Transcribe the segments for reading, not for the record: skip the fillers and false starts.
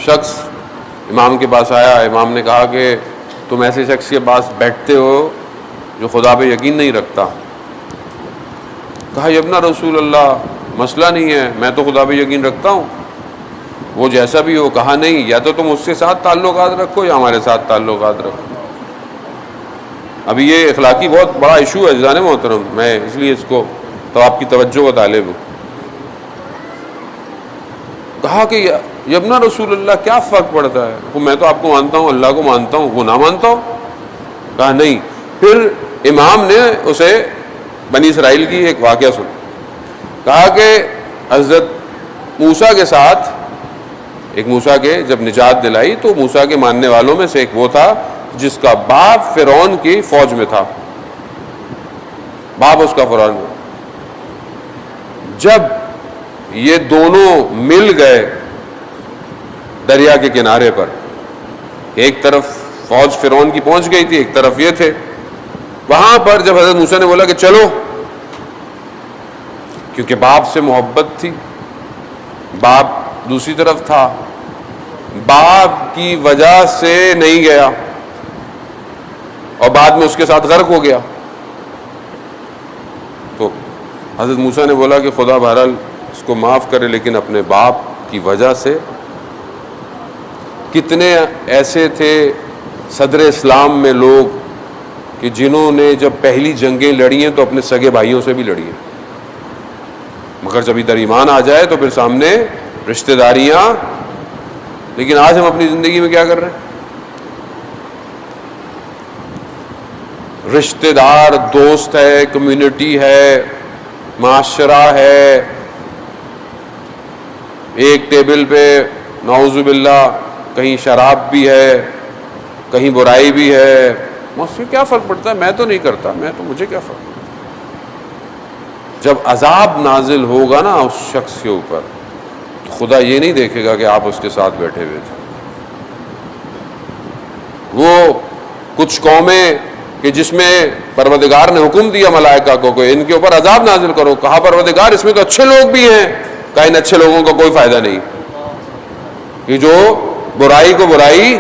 شخص امام کے پاس آیا. امام نے کہا کہ تم ایسے شخص کے پاس بیٹھتے ہو جو خدا پہ یقین نہیں رکھتا. کہا یا ابن رسول اللہ مسئلہ نہیں ہے, میں تو خدا پہ یقین رکھتا ہوں, وہ جیسا بھی ہو. کہا نہیں, یا تو تم اس کے ساتھ تعلقات رکھو یا ہمارے ساتھ تعلقات رکھو. ابھی یہ اخلاقی بہت بڑا ایشو ہے جان محترم, میں اس لیے اس کو تو آپ کی توجہ کا طالب ہوں. کہا کہ یا ابن رسول اللہ کیا فرق پڑتا ہے, میں تو آپ کو مانتا ہوں, اللہ کو مانتا ہوں, وہ نہ مانتا ہوں. کہا نہیں. پھر امام نے اسے بنی اسرائیل کی ایک واقعہ سنا. کہا کہ حضرت موسیٰ کے ساتھ ایک موسیٰ کے جب نجات دلائی تو موسیٰ کے ماننے والوں میں سے ایک وہ تھا جس کا باپ فرعون کی فوج میں تھا, باپ اس کا فرعون میں. جب یہ دونوں مل گئے دریا کے کنارے پر, ایک طرف فوج فرعون کی پہنچ گئی تھی, ایک طرف یہ تھے. وہاں پر جب حضرت موسیٰ نے بولا کہ چلو, کیونکہ باپ سے محبت تھی, باپ دوسری طرف تھا, باپ کی وجہ سے نہیں گیا اور بعد میں اس کے ساتھ غرق ہو گیا. تو حضرت موسیٰ نے بولا کہ خدا بہرحال اس کو معاف کرے, لیکن اپنے باپ کی وجہ سے. کتنے ایسے تھے صدر اسلام میں لوگ کہ جنہوں نے جب پہلی جنگیں لڑی ہیں تو اپنے سگے بھائیوں سے بھی لڑی ہیں, مگر جب ادھر ایمان آ جائے تو پھر سامنے رشتہ داریاں. لیکن آج ہم اپنی زندگی میں کیا کر رہے ہیں؟ رشتہ دار, دوست ہے, کمیونٹی ہے, معاشرہ ہے, ایک ٹیبل پہ نعوذ باللہ کہیں شراب بھی ہے, کہیں برائی بھی ہے. مجھ سے کیا فرق پڑتا ہے, میں تو نہیں کرتا, مجھے کیا فرق پڑتا. جب عذاب نازل ہوگا نا اس شخص کے اوپر تو خدا یہ نہیں دیکھے گا کہ آپ اس کے ساتھ بیٹھے ہوئے تھے. وہ کچھ قومیں کہ جس میں پروردگار نے حکم دیا ملائکہ کو کہ ان کے اوپر عذاب نازل کرو, کہا پروردگار اس میں تو اچھے لوگ بھی ہیں. کہا ان اچھے لوگوں کا کوئی فائدہ نہیں, کہ جو برائی کو برائی.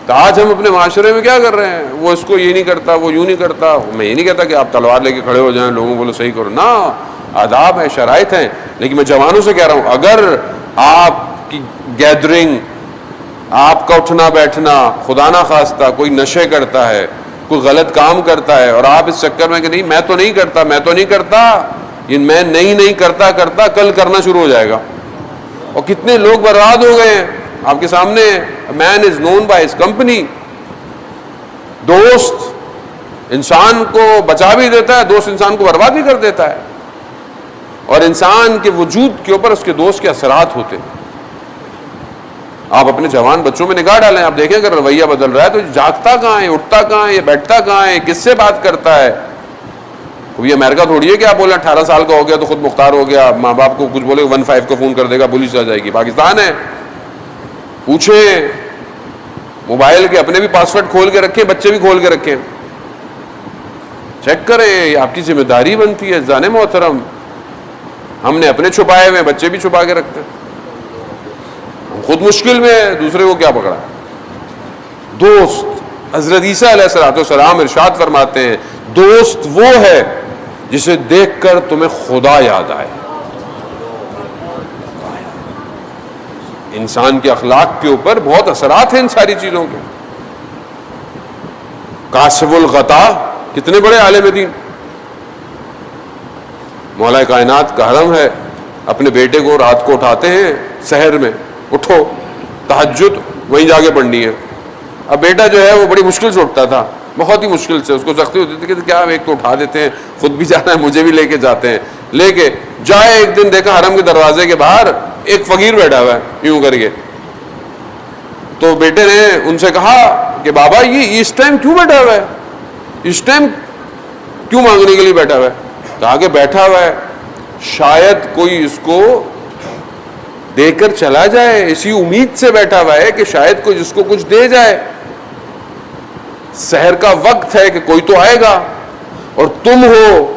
تو آج ہم اپنے معاشرے میں کیا کر رہے ہیں, وہ اس کو یہ نہیں کرتا, وہ یوں نہیں کرتا. میں یہ نہیں کہتا کہ آپ تلوار لے کے کھڑے ہو جائیں, لوگوں کو بولو صحیح کرو, نہ, آداب ہیں, شرائط ہیں. لیکن میں جوانوں سے کہہ رہا ہوں, اگر آپ کی گیدرنگ, آپ کا اٹھنا بیٹھنا خدا نہ خواستہ کوئی نشے کرتا ہے, کوئی غلط کام کرتا ہے, اور آپ اس چکر میں کہ نہیں میں تو نہیں کرتا, یہ میں نہیں کرتا کل کرنا شروع ہو جائے گا. اور کتنے لوگ برباد ہو گئے ہیں آپ کے سامنے. مین از نون بائی ہز کمپنی. دوست انسان کو بچا بھی دیتا ہے, دوست انسان کو برباد بھی کر دیتا ہے, اور انسان کے وجود کے اوپر اس کے دوست کے اثرات ہوتے ہیں. آپ اپنے جوان بچوں میں نگاہ ڈالیں, آپ دیکھیں اگر رویہ بدل رہا ہے تو جاگتا کہاں ہے, اٹھتا کہاں ہے, یہ بیٹھتا کہاں ہے, کس سے بات کرتا ہے. یہ امریکہ تھوڑی ہے کہ آپ بولیں 18 سال کا ہو گیا تو خود مختار ہو گیا, ماں باپ کو کچھ بولے 15 کو فون کر دے گا, پولیس آ جائے گی. پاکستان ہے, پوچھیں, موبائل کے اپنے بھی پاسورڈ کھول کے رکھیں, بچے بھی کھول کے رکھیں, چیک کریں, یہ آپ کی ذمہ داری بنتی ہے. جان محترم, ہم نے اپنے چھپائے ہوئے, بچے بھی چھپا کے رکھتے ہیں. ہم خود مشکل میں, دوسرے کو کیا پکڑا. دوست, حضرت عیسیٰ علیہ السلام ارشاد فرماتے ہیں, دوست وہ ہے جسے دیکھ کر تمہیں خدا یاد آئے. انسان کے اخلاق کے اوپر بہت اثرات ہیں ان ساری چیزوں کے. کاشف الغطا کتنے بڑے عالم دین, مولا کائنات کا حرم ہے, اپنے بیٹے کو رات کو اٹھاتے ہیں سحر میں, اٹھو تہجد وہیں جا کے پڑھنی ہے. اب بیٹا جو ہے وہ بڑی مشکل سے اٹھتا تھا, بہت ہی مشکل سے, اس کو سختی ہوتی تھی کہ کیا ایک تو اٹھا دیتے ہیں, خود بھی جانا ہے, مجھے بھی لے کے جاتے ہیں. لے کے جائے, ایک دن دیکھا حرم کے دروازے کے باہر ایک فقیر بیٹھا ہوا ہے یوں کر کے. تو بیٹے نے ان سے کہا کہ بابا یہ اس ٹائم کیوں بیٹھا ہوا ہے, اس ٹائم کیوں مانگنے کے لیے بیٹھا ہوا ہے. کہا کہ بیٹھا ہوا ہے شاید کوئی اس کو دے کر چلا جائے, اسی امید سے بیٹھا ہوا ہے کہ شاید کوئی جس کو کچھ دے جائے. سحر کا وقت ہے کہ کوئی تو آئے گا, اور تم ہو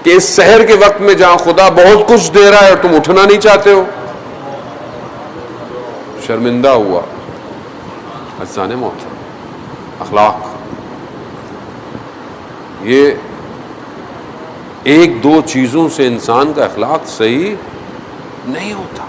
کہ اس سحر کے وقت میں جہاں خدا بہت کچھ دے رہا ہے اور تم اٹھنا نہیں چاہتے ہو. شرمندہ ہوا. عزیزان محترم، اخلاق یہ ایک دو چیزوں سے انسان کا اخلاق صحیح نہیں ہوتا.